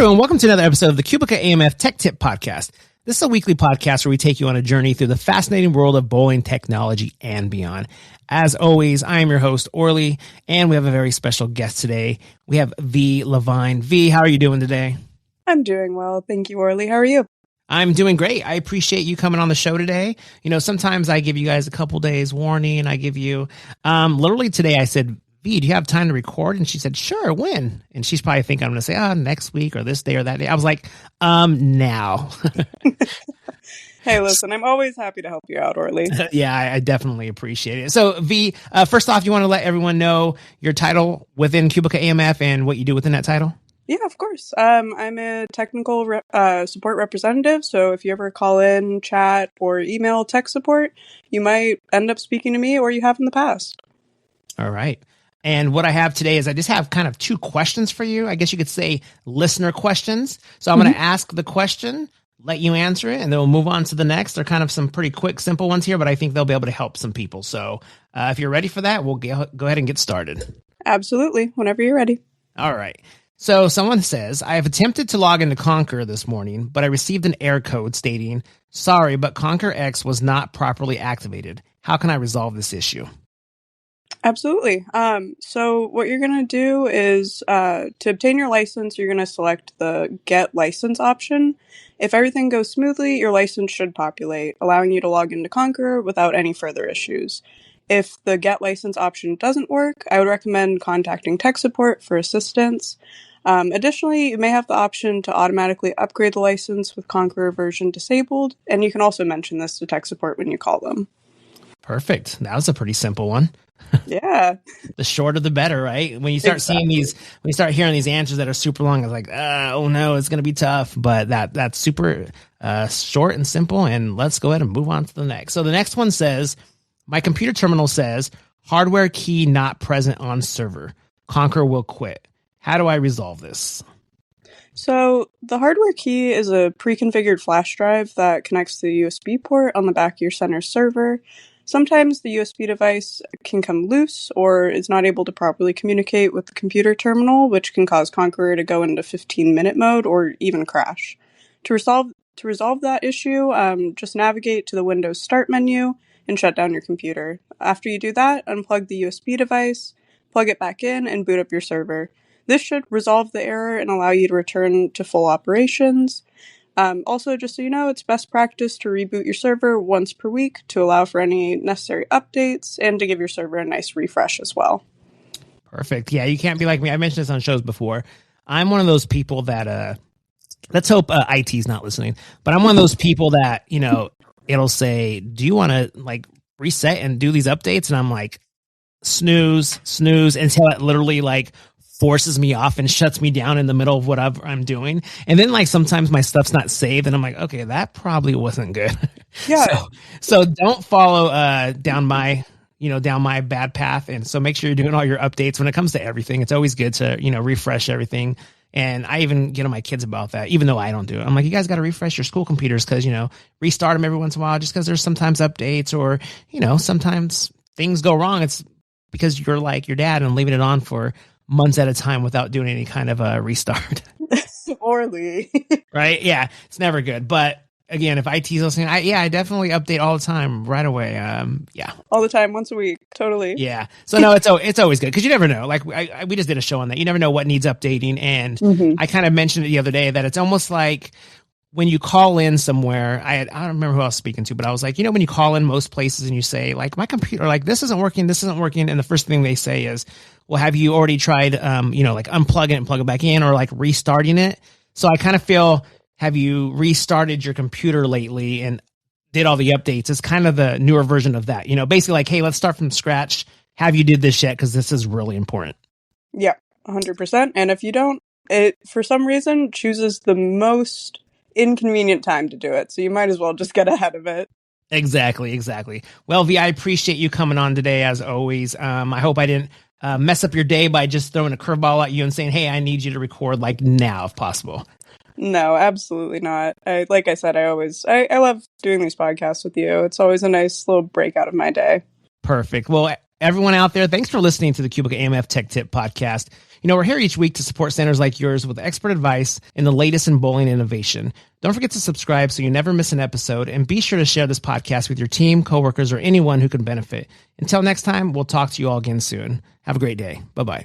everyone, welcome to another episode of the QubicaAMF Tech Tip Podcast. This is a weekly podcast where we take you on a journey through the fascinating world of bowling technology and beyond. As always, I am your host, Orly, and we have a very special guest today. We have V LeVine. V, how are you doing today? I'm doing well. Thank you, Orly. How are you? I'm doing great. I appreciate you coming on the show today. You know, sometimes I give you guys a couple days warning. I give you, literally today I said, V, do you have time to record? And she said, sure, when? And she's probably thinking I'm going to say, next week or this day or that day. I was like, now. Hey, listen, I'm always happy to help you out, Orly. Yeah, I definitely appreciate it. So, V, first off, you want to let everyone know your title within QubicaAMF and what you do within that title? Yeah, of course. I'm a technical support representative, so if you ever call in, chat, or email tech support, you might end up speaking to me, or you have in the past. All right. And what I have today is I just have kind of two questions for you. I guess you could say listener questions. So I'm going to ask the question, let you answer it, and then we'll move on to the next. They're kind of some pretty quick, simple ones here, but I think they'll be able to help some people. So if you're ready for that, we'll go ahead and get started. Absolutely. Whenever you're ready. All right. So someone says, I have attempted to log into Conqueror this morning, but I received an error code stating, sorry, but Conqueror X was not properly activated. How can I resolve this issue? Absolutely. So what you're going to do is to obtain your license, you're going to select the Get License option. If everything goes smoothly, your license should populate, allowing you to log into Conqueror without any further issues. If the Get License option doesn't work, I would recommend contacting tech support for assistance. Additionally, you may have the option to automatically upgrade the license with Conqueror version disabled, and you can also mention this to tech support when you call them. Perfect. That was a pretty simple one. Yeah. The shorter the better, right? When you start seeing these, when you start hearing these answers that are super long, it's like, oh no, it's going to be tough. But that's super short and simple. And let's go ahead and move on to the next. So the next one says, my computer terminal says hardware key not present on server. Conqueror will quit. How do I resolve this? So the hardware key is a pre-configured flash drive that connects to the USB port on the back of your center server. Sometimes the USB device can come loose or is not able to properly communicate with the computer terminal, which can cause Conqueror to go into 15-minute mode or even crash. To resolve that issue, just navigate to the Windows Start menu and shut down your computer. After you do that, unplug the USB device, plug it back in, and boot up your server. This should resolve the error and allow you to return to full operations. Also, just so you know, it's best practice to reboot your server once per week to allow for any necessary updates and to give your server a nice refresh as well. Perfect. Yeah, you can't be like me. I mentioned this on shows before. I'm one of those people that, let's hope IT's not listening, but I'm one of those people that, you know, it'll say, do you want to like reset and do these updates? And I'm like, snooze until it literally like forces me off and shuts me down in the middle of whatever I'm doing. And then like sometimes my stuff's not saved and I'm like, okay, that probably wasn't good. Yeah. So don't follow down my bad path. And so make sure you're doing all your updates when it comes to everything. It's always good to, refresh everything. And I even get on my kids about that, even though I don't do it. I'm like, you guys got to refresh your school computers because, restart them every once in a while just because there's sometimes updates or, sometimes things go wrong. It's because you're like your dad and leaving it on for months at a time without doing any kind of a restart. Orly. Right? Yeah. It's never good. But again, if IT's listening, I definitely update all the time right away. Yeah. All the time, once a week. Totally. Yeah. So no, it's always good because you never know. Like we just did a show on that. You never know what needs updating. And I kind of mentioned it the other day that it's almost like when you call in somewhere, I don't remember who I was speaking to, but I was like, when you call in most places and you say like my computer, like this isn't working. And the first thing they say is, well, have you already tried, like unplugging it and plug it back in or like restarting it? So I kind of feel, have you restarted your computer lately and did all the updates? It's kind of the newer version of that, basically like, hey, let's start from scratch. Have you did this yet? Because this is really important. Yeah, 100%. And if you don't, it for some reason chooses the most inconvenient time to do it. So you might as well just get ahead of it. Exactly. Well, V, I appreciate you coming on today as always. I hope I didn't mess up your day by just throwing a curveball at you and saying, hey, I need you to record like now if possible. No, absolutely not. Like I said, I love doing these podcasts with you. It's always a nice little break out of my day. Perfect. Well, everyone out there, thanks for listening to the QubicaAMF Tech Tip Podcast. We're here each week to support centers like yours with expert advice and the latest in bowling innovation. Don't forget to subscribe so you never miss an episode, and be sure to share this podcast with your team, coworkers, or anyone who can benefit. Until next time, we'll talk to you all again soon. Have a great day. Bye-bye.